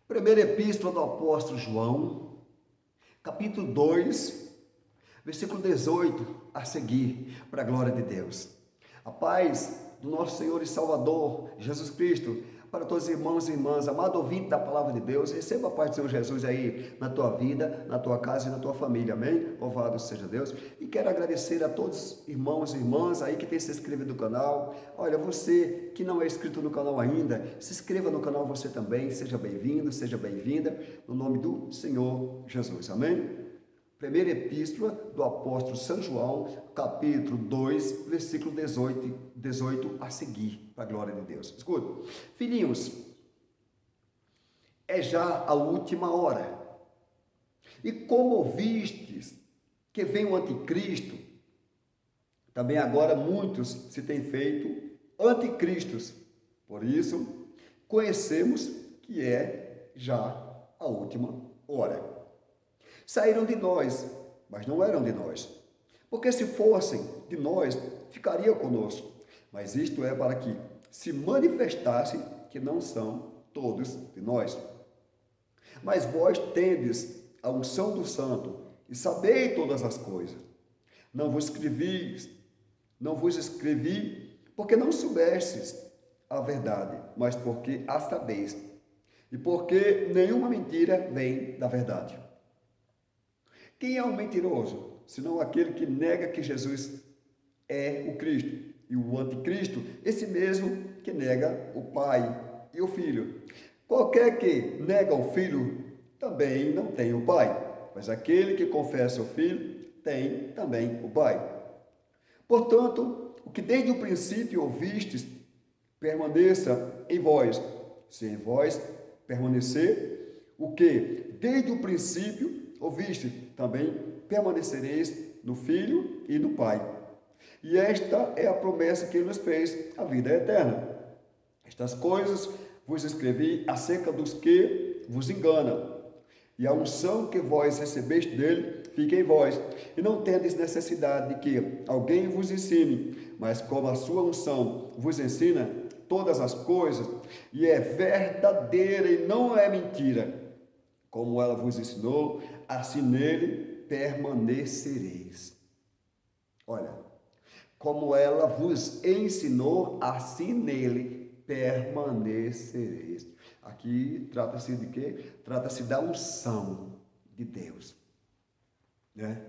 Primeira Epístola do Apóstolo João, capítulo 2, versículo 18 a seguir, para a glória de Deus. A paz do nosso Senhor e Salvador, Jesus Cristo, para todos os irmãos e irmãs, amado ouvinte da palavra de Deus, receba a paz do Senhor Jesus aí na tua vida, na tua casa e na tua família, amém? Louvado seja Deus. E quero agradecer a todos os irmãos e irmãs aí que têm se inscrito no canal. Olha, você que não é inscrito no canal ainda, se inscreva no canal você também, seja bem-vindo, seja bem-vinda, no nome do Senhor Jesus, amém? Primeira Epístola do Apóstolo São João, capítulo 2, versículo 18 a seguir, para a glória de Deus. Escuta, filhinhos, é já a última hora. E como ouvistes que vem o anticristo, também agora muitos se têm feito anticristos. Por isso, conhecemos que é já a última hora. Saíram de nós, mas não eram de nós. Porque se fossem de nós, ficariam conosco. Mas isto é para que se manifestasse que não são todos de nós. Mas vós tendes a unção do Santo e sabeis todas as coisas. Não vos escrevi porque não soubestes a verdade, mas porque a sabeis. E porque nenhuma mentira vem da verdade. Quem é o mentiroso? Senão aquele que nega que Jesus é o Cristo. E o anticristo, esse mesmo que nega o Pai e o Filho. Qualquer que nega o Filho também não tem o Pai. Mas aquele que confessa o Filho tem também o Pai. Portanto, o que desde o princípio ouvistes, permaneça em vós. Se em vós permanecer, o que desde o princípio ouviste, também permanecereis no Filho e no Pai. E esta é a promessa que ele nos fez, a vida eterna. Estas coisas vos escrevi acerca dos que vos enganam. E a unção que vós recebeste dele fica em vós. E não tendes necessidade de que alguém vos ensine, mas como a sua unção vos ensina todas as coisas, e é verdadeira e não é mentira, como ela vos ensinou, assim nele permanecereis. Olha, como ela vos ensinou, assim nele permanecereis. Aqui trata-se de quê? Trata-se da unção de Deus, né?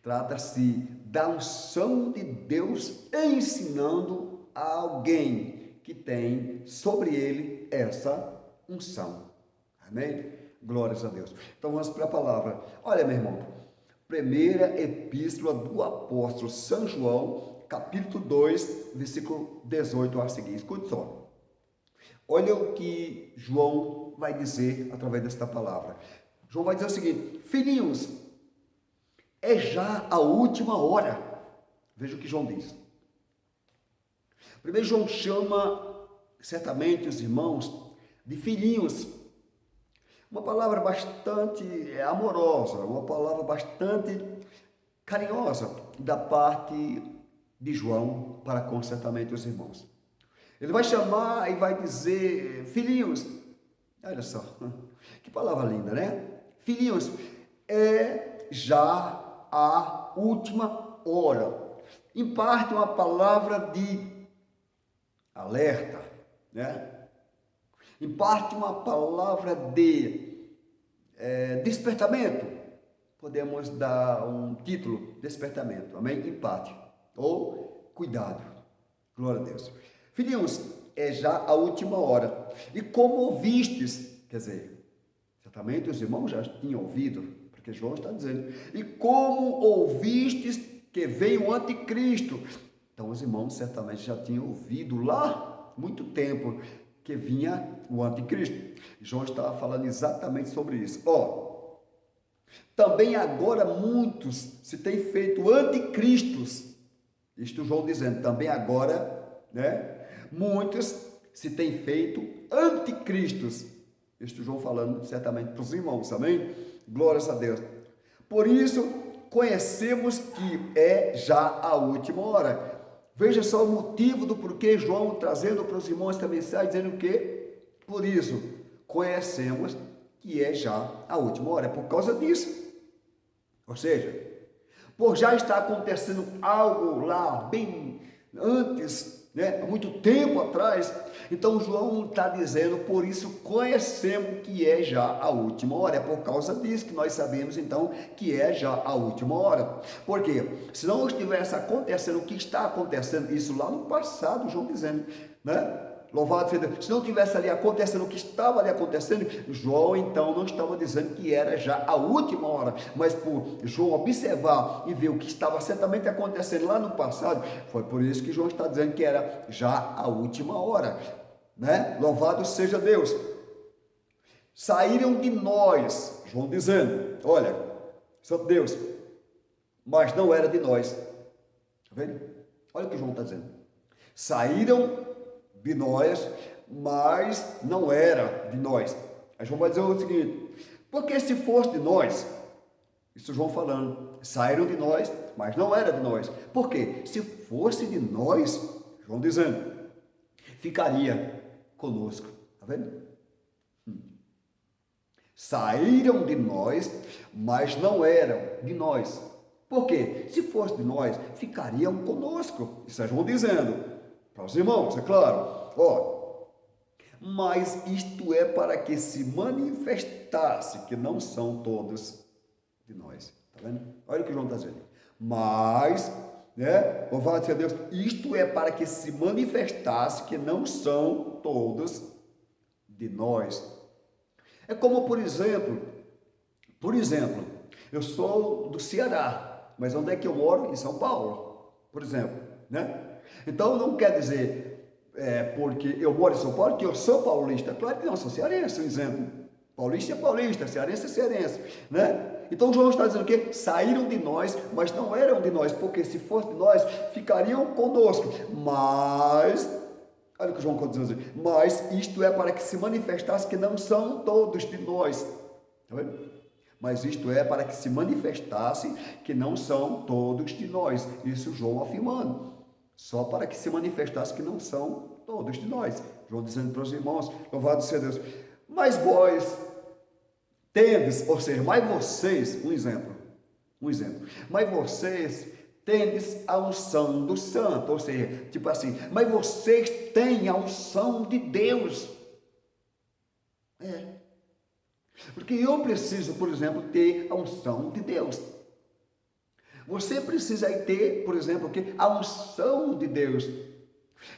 Trata-se da unção de Deus ensinando a alguém que tem sobre ele essa unção. Amém? Glórias a Deus. Então vamos para a palavra. Olha, meu irmão, primeira epístola do apóstolo São João, capítulo 2, versículo 18 a seguir. Escute só. Olha o que João vai dizer através desta palavra. João vai dizer o seguinte: filhinhos, é já a última hora. Veja o que João diz. Primeiro João chama certamente os irmãos de filhinhos. Uma palavra bastante amorosa, uma palavra bastante carinhosa da parte de João para com certamente os irmãos. Ele vai chamar e vai dizer, filhinhos, olha só, que palavra linda, né? Filhinhos, é já a última hora. Em parte uma palavra de alerta, né? Em parte uma palavra de despertamento, podemos dar um título, despertamento, amém? Em parte, ou cuidado, glória a Deus. Filhinhos, é já a última hora, e como ouvistes, quer dizer, certamente os irmãos já tinham ouvido, porque João está dizendo, e como ouvistes que veio o anticristo, então os irmãos certamente já tinham ouvido lá, muito tempo, que vinha o anticristo. João estava falando exatamente sobre isso. Também agora muitos se têm feito anticristos. Isto João dizendo, também agora, né? Muitos se têm feito anticristos. Isto João falando certamente para os irmãos, amém? Glórias a Deus. Por isso, conhecemos que é já a última hora. Veja só o motivo do porquê João trazendo para os irmãos esta mensagem, dizendo que, por isso, conhecemos que é já a última hora. É por causa disso. Ou seja, por já estar acontecendo algo lá bem antes, né, há muito tempo atrás, então João está dizendo, por isso conhecemos que é já a última hora. É por causa disso que nós sabemos então que é já a última hora. Por quê? Se não estivesse acontecendo o que está acontecendo, isso lá no passado, João dizendo, né? Louvado seja Deus. Se não tivesse ali acontecendo o que estava ali acontecendo, João então não estava dizendo que era já a última hora, mas por João observar e ver o que estava certamente acontecendo lá no passado, foi por isso que João está dizendo que era já a última hora, né? Louvado seja Deus. Saíram de nós, João dizendo, olha, Santo Deus, mas não era de nós. Está vendo? Olha o que João está dizendo. Saíram de nós, mas não era de nós. Aí João vai dizer o seguinte, porque se fosse de nós, isso João falando, saíram de nós, mas não era de nós. Por quê? Se fosse de nós, João dizendo, ficaria conosco. Está vendo? Saíram de nós, mas não eram de nós. Por quê? Se fosse de nós, ficariam conosco. Isso é João dizendo. Para os irmãos, é claro, ó, mas isto é para que se manifestasse que não são todos de nós, tá vendo? Olha o que João está dizendo, mas, né, louvado seja Deus, isto é para que se manifestasse que não são todos de nós. É como, por exemplo, eu sou do Ceará, mas onde é que eu moro? Em São Paulo, por exemplo, né? Então não quer dizer, porque eu moro em São Paulo, que eu sou paulista. Claro que não, sou cearense, um exemplo. Paulista é paulista, cearense é cearense, né? Então João está dizendo o quê? Saíram de nós, mas não eram de nós, porque se fosse de nós, ficariam conosco. Mas, olha o que João está dizendo, mas isto é para que se manifestasse que não são todos de nós. Está vendo? Mas isto é para que se manifestasse que não são todos de nós. Isso João afirmando. Só para que se manifestasse que não são todos de nós. João dizendo para os irmãos, louvado seja Deus. Mas vós tendes, ou seja, mas vocês, um exemplo, mas vocês tendes a unção do santo, ou seja, tipo assim, mas vocês têm a unção de Deus. Porque eu preciso, por exemplo, ter a unção de Deus. Você precisa ter, por exemplo, a unção de Deus.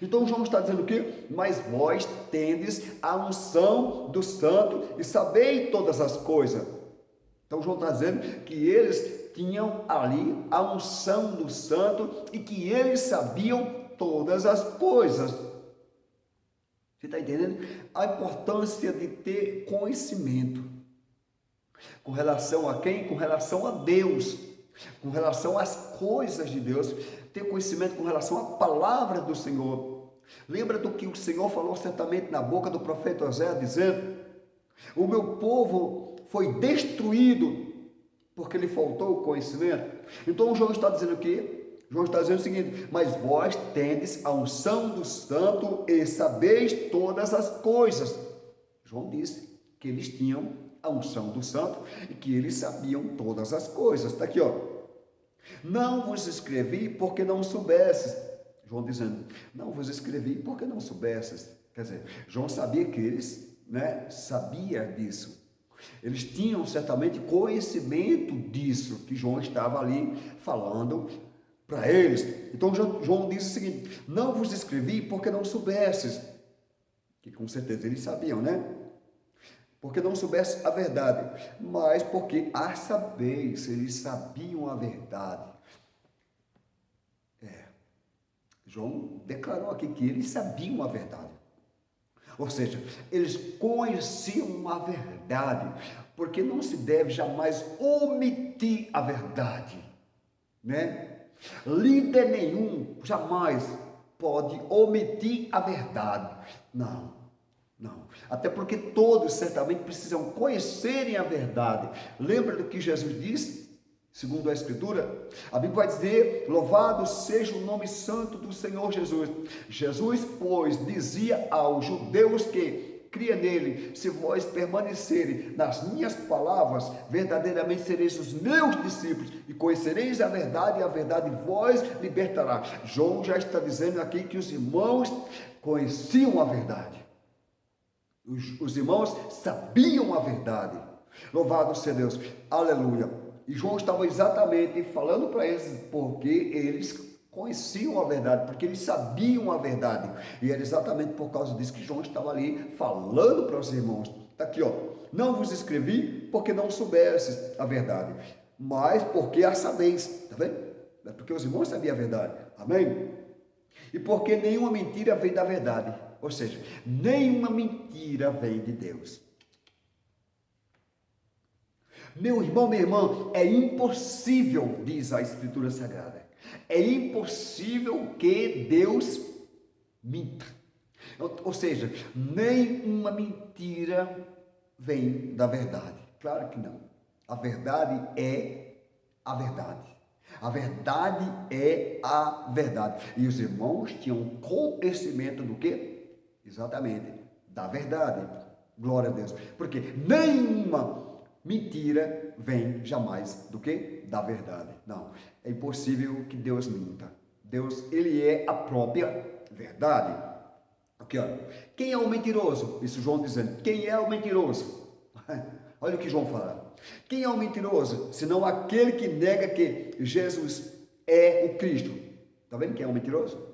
Então João está dizendo o quê? Mas vós tendes a unção do santo e sabeis todas as coisas. Então João está dizendo que eles tinham ali a unção do santo e que eles sabiam todas as coisas. Você está entendendo? A importância de ter conhecimento. Com relação a quem? Com relação a Deus. Com relação às coisas de Deus, ter conhecimento com relação à palavra do Senhor. Lembra do que o Senhor falou certamente na boca do profeta Oséias, dizendo, o meu povo foi destruído porque lhe faltou o conhecimento. Então João está dizendo o quê? João está dizendo o seguinte, mas vós tendes a unção do santo e sabeis todas as coisas. João disse que eles tinham a unção do santo e que eles sabiam todas as coisas. Está aqui, ó. Não vos escrevi porque não soubesses. João dizendo, não vos escrevi porque não soubesses. Quer dizer, João sabia que eles, sabia disso. Eles tinham certamente conhecimento disso que João estava ali falando para eles. Então João diz o seguinte, não vos escrevi porque não soubesses. Que com certeza eles sabiam, né? Porque não soubesse a verdade, mas porque a sabeis, eles sabiam a verdade. João declarou aqui que eles sabiam a verdade. Ou seja, eles conheciam a verdade, porque não se deve jamais omitir a verdade, né? Líder nenhum jamais pode omitir a verdade. Não. Até porque todos certamente precisam conhecerem a verdade. Lembra do que Jesus disse? Segundo a Escritura, a Bíblia vai dizer, louvado seja o nome santo do Senhor Jesus. Jesus, pois, dizia aos judeus que cria nele, se vós permanecerem nas minhas palavras, verdadeiramente sereis os meus discípulos e conhecereis a verdade e a verdade vós libertará. João já está dizendo aqui que os irmãos conheciam a verdade. Os irmãos sabiam a verdade. Louvado seja Deus. Aleluia. E João estava exatamente falando para eles porque eles conheciam a verdade, porque eles sabiam a verdade. E era exatamente por causa disso que João estava ali falando para os irmãos. Está aqui, ó. Não vos escrevi porque não soubesses a verdade, mas porque a sabeis. Está vendo? É porque os irmãos sabiam a verdade. Amém? E porque nenhuma mentira vem da verdade. Ou seja, nenhuma mentira vem de Deus. Meu irmão, minha irmã, é impossível, diz a Escritura Sagrada, é impossível que Deus minta. Ou seja, nenhuma mentira vem da verdade. Claro que não. A verdade é a verdade. A verdade é a verdade. E os irmãos tinham conhecimento do quê? Exatamente, da verdade. Glória a Deus. Porque nenhuma mentira vem jamais do que? Da verdade. Não, é impossível que Deus minta. Deus, ele é a própria verdade. Aqui, ó. Quem é o mentiroso? Isso João dizendo. Quem é o mentiroso? Olha o que João fala. Quem é o mentiroso? Senão aquele que nega que Jesus é o Cristo. Está vendo quem é o mentiroso?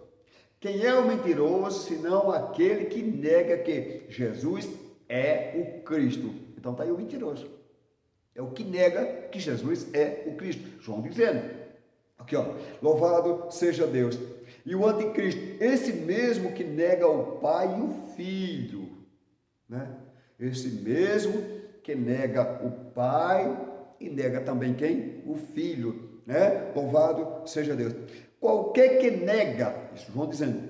Quem é o mentiroso, senão aquele que nega que Jesus é o Cristo? Então está aí o mentiroso. É o que nega que Jesus é o Cristo. João dizendo. Aqui, ó. Louvado seja Deus. E o anticristo, esse mesmo que nega o Pai e o Filho, né? Esse mesmo que nega o Pai e nega também quem? O Filho, né? Louvado seja Deus. Qualquer que nega, isso João dizendo,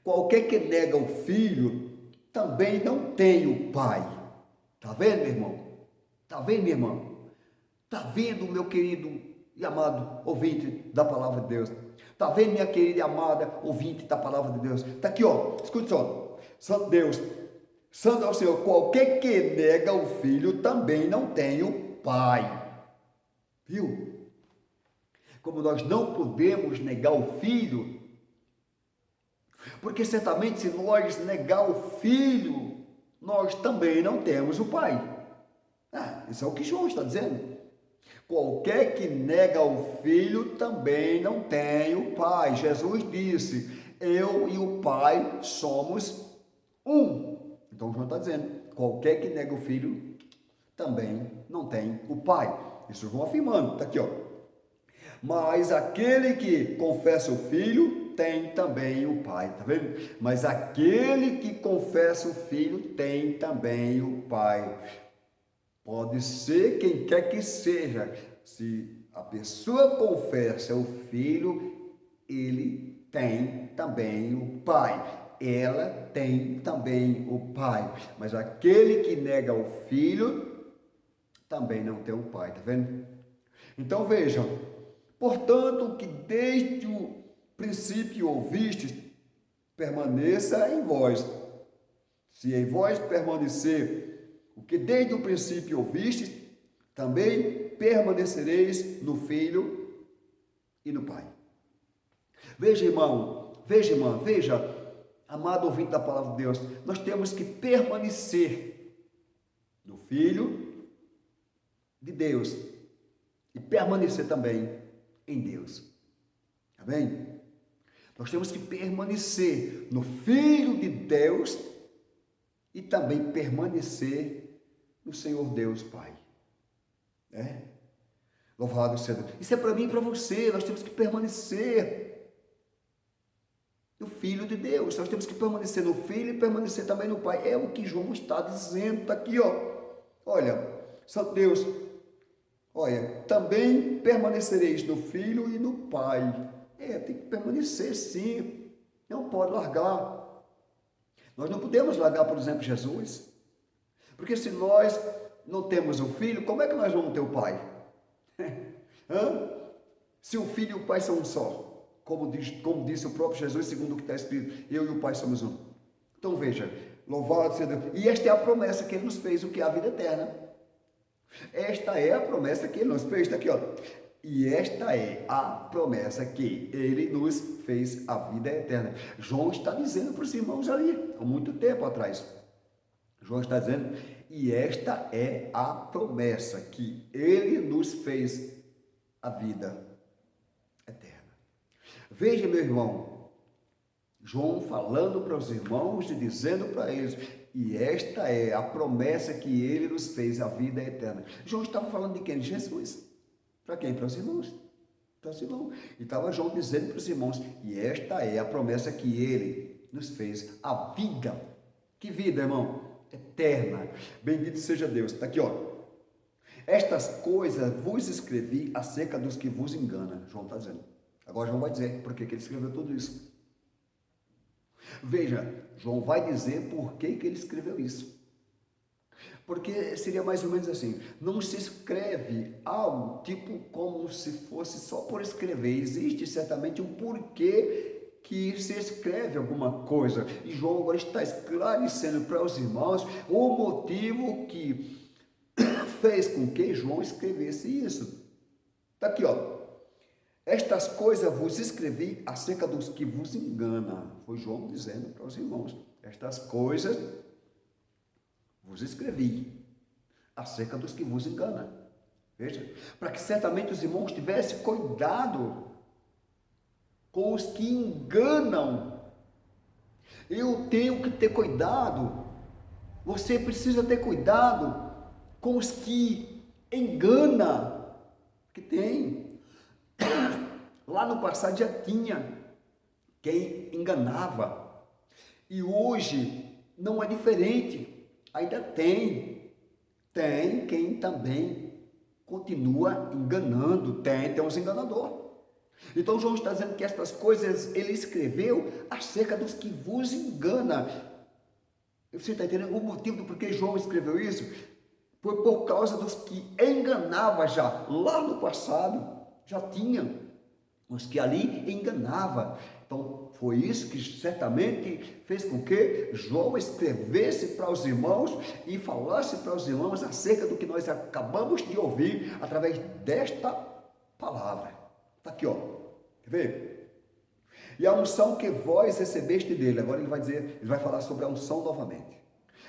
qualquer que nega o Filho, também não tem o Pai. Tá vendo, meu irmão? Tá vendo, minha irmã? Tá vendo, meu querido e amado ouvinte da palavra de Deus? Tá vendo, minha querida e amada ouvinte da palavra de Deus? Tá aqui, ó. Escute só. Santo Deus, santo é o Senhor. Qualquer que nega o Filho também não tem o Pai. Viu? Como nós não podemos negar o Filho, porque certamente se nós negar o Filho, nós também não temos o Pai. Isso é o que João está dizendo. Qualquer que nega o Filho também não tem o Pai. Jesus disse, eu e o Pai somos um. Então João está dizendo, qualquer que nega o Filho também não tem o Pai. Isso João afirmando, está aqui, ó. Mas aquele que confessa o Filho tem também o Pai, tá vendo? Mas aquele que confessa o Filho tem também o Pai. Pode ser quem quer que seja, se a pessoa confessa o Filho, ele tem também o Pai. Ela tem também o Pai. Mas aquele que nega o Filho, também não tem o Pai, tá vendo? Então vejam, portanto, que desde o princípio ouvistes, permaneça em vós. Se em vós permanecer o que desde o princípio ouvistes, também permanecereis no Filho e no Pai. Veja, irmão, veja, irmã, veja, amado ouvinte da palavra de Deus, nós temos que permanecer no Filho de Deus e permanecer também em Deus. Amém? Nós temos que permanecer no Filho de Deus e também permanecer no Senhor Deus Pai. Louvado seja Deus. Isso é para mim e para você. Nós temos que permanecer no Filho de Deus. Nós temos que permanecer no Filho e permanecer também no Pai. É o que João está dizendo. Está aqui, ó. Olha, Santo Deus, olha, também permanecereis no Filho e no Pai. Tem que permanecer sim. Não pode largar. Nós não podemos largar, por exemplo, Jesus. Porque se nós não temos o Filho, como é que nós vamos ter o Pai? Se o Filho e o Pai são um só, como disse o próprio Jesus, segundo o que está escrito, eu e o Pai somos um. Então veja, Louvado seja Deus. E esta é a promessa que ele nos fez, o que é a vida eterna. Esta é a promessa que ele nos fez, está aqui, ó. E esta é a promessa que ele nos fez, a vida eterna. João está dizendo para os irmãos ali, há muito tempo atrás. João está dizendo, e esta é a promessa que ele nos fez, a vida eterna. Veja, meu irmão, João falando para os irmãos e dizendo para eles, e esta é a promessa que ele nos fez, a vida eterna. João estava falando de quem? De Jesus. Para quem? Para os irmãos. Para os irmãos. E estava João dizendo para os irmãos, e esta é a promessa que ele nos fez, a vida. Que vida, irmão? Eterna. Bendito seja Deus. Está aqui, ó. Estas coisas vos escrevi acerca dos que vos enganam. João está dizendo. Agora João vai dizer por que ele escreveu tudo isso. Veja, João vai dizer por que ele escreveu isso. Porque seria mais ou menos assim, não se escreve algo tipo como se fosse só por escrever. Existe certamente um porquê que se escreve alguma coisa. E João agora está esclarecendo para os irmãos o motivo que fez com que João escrevesse isso. Está aqui, ó. Estas coisas vos escrevi acerca dos que vos enganam. Foi João dizendo para os irmãos. Estas coisas vos escrevi acerca dos que vos enganam. Veja, para que certamente os irmãos tivessem cuidado com os que enganam. Eu tenho que ter cuidado. Você precisa ter cuidado com os que enganam. Que tem. Lá no passado já tinha quem enganava. E hoje não é diferente. Ainda tem quem também continua enganando, tem uns enganadores. Então João está dizendo que estas coisas ele escreveu acerca dos que vos enganam. Você está entendendo o motivo do porquê João escreveu isso? Foi por causa dos que enganava já, lá no passado, já tinha os que ali enganavam. Então, foi isso que certamente fez com que João escrevesse para os irmãos e falasse para os irmãos acerca do que nós acabamos de ouvir através desta palavra. Está aqui, ó. Quer ver? E a unção que vós recebeste dele. Agora ele vai dizer, ele vai falar sobre a unção novamente.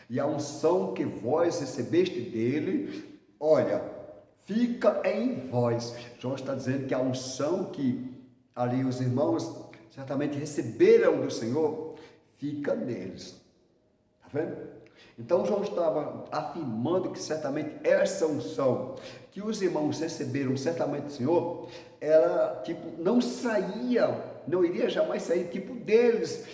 E a unção que vós recebeste dele, olha, fica em vós. João está dizendo que a unção que ali os irmãos certamente receberam do Senhor, fica neles. Está vendo? Então João estava afirmando que certamente essa unção que os irmãos receberam certamente do Senhor, ela tipo não saía, não iria jamais sair tipo deles.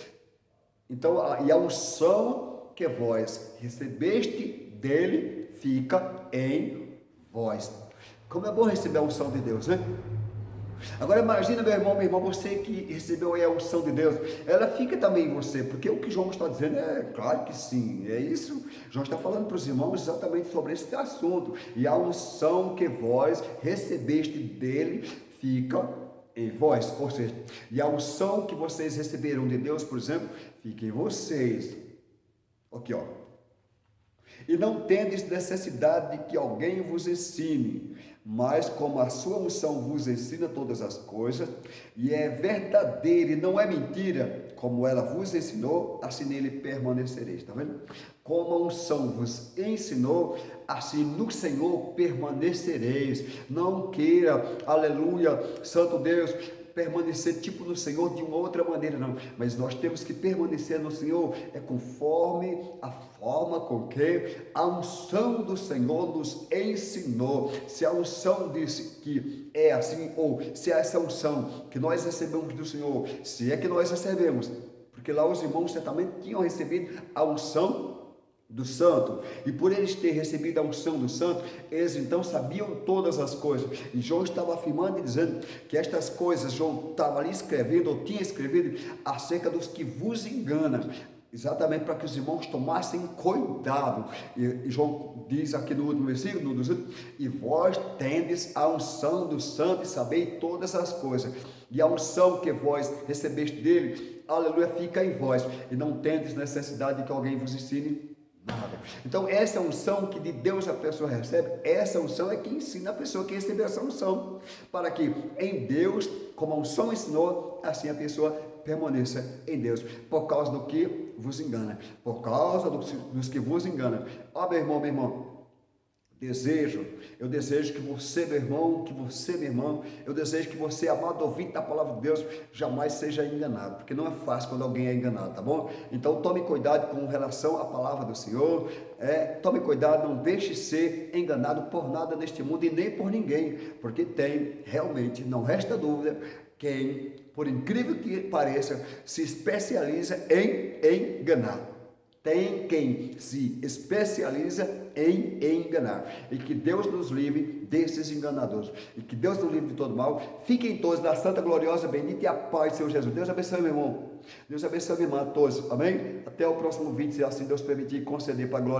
Então, e a unção que vós recebeste dele fica em vós. Como é bom receber a unção de Deus, né? Agora imagina, meu irmão, minha irmã, você que recebeu a unção de Deus, ela fica também em você, porque o que João está dizendo é claro que sim, é isso. João está falando para os irmãos exatamente sobre esse assunto. E a unção que vós recebeste dele fica em vós, ou seja, e a unção que vocês receberam de Deus, por exemplo, fica em vocês. Aqui, ó. E não tendes necessidade de que alguém vos ensine, mas como a sua unção vos ensina todas as coisas, e é verdadeira e não é mentira, como ela vos ensinou, assim nele permanecereis. Está vendo? Como a unção vos ensinou, assim no Senhor permanecereis. Não queira, aleluia, Santo Deus, permanecer tipo no Senhor de uma outra maneira, não, mas nós temos que permanecer no Senhor, é conforme a forma com que a unção do Senhor nos ensinou. Se a unção disse que é assim, ou se essa unção que nós recebemos do Senhor, se é que nós recebemos, porque lá os irmãos certamente tinham recebido a unção do santo, e por eles terem recebido a unção do santo, eles então sabiam todas as coisas. E João estava afirmando e dizendo que estas coisas, João estava ali escrevendo, ou tinha escrevido acerca dos que vos enganam, exatamente para que os irmãos tomassem cuidado. E João diz aqui no último versículo, e vós tendes a unção do santo e sabeis todas as coisas. E a unção que vós recebeste dele, aleluia, fica em vós, e não tendes necessidade de que alguém vos ensine nada. Então, essa unção que de Deus a pessoa recebe, essa unção é que ensina a pessoa que recebeu essa unção, para que em Deus, como a unção ensinou, assim a pessoa permaneça em Deus, por causa do que vos engana, por causa dos que vos enganam. Ó, meu irmão, eu desejo que você, meu irmão, eu desejo que você, amado ouvinte da palavra de Deus, jamais seja enganado, porque não é fácil quando alguém é enganado, tá bom? Então tome cuidado com relação à palavra do Senhor, tome cuidado, não deixe ser enganado por nada neste mundo e nem por ninguém, porque tem realmente, não resta dúvida, quem, por incrível que pareça, se especializa em enganar. Tem quem se especializa em enganar. E que Deus nos livre desses enganadores. E que Deus nos livre de todo mal. Fiquem todos na santa, gloriosa, bendita e a paz do Senhor Jesus. Deus abençoe, meu irmão. Deus abençoe, minha irmã, a todos. Amém? Até o próximo vídeo, se assim Deus permitir conceder para a glória.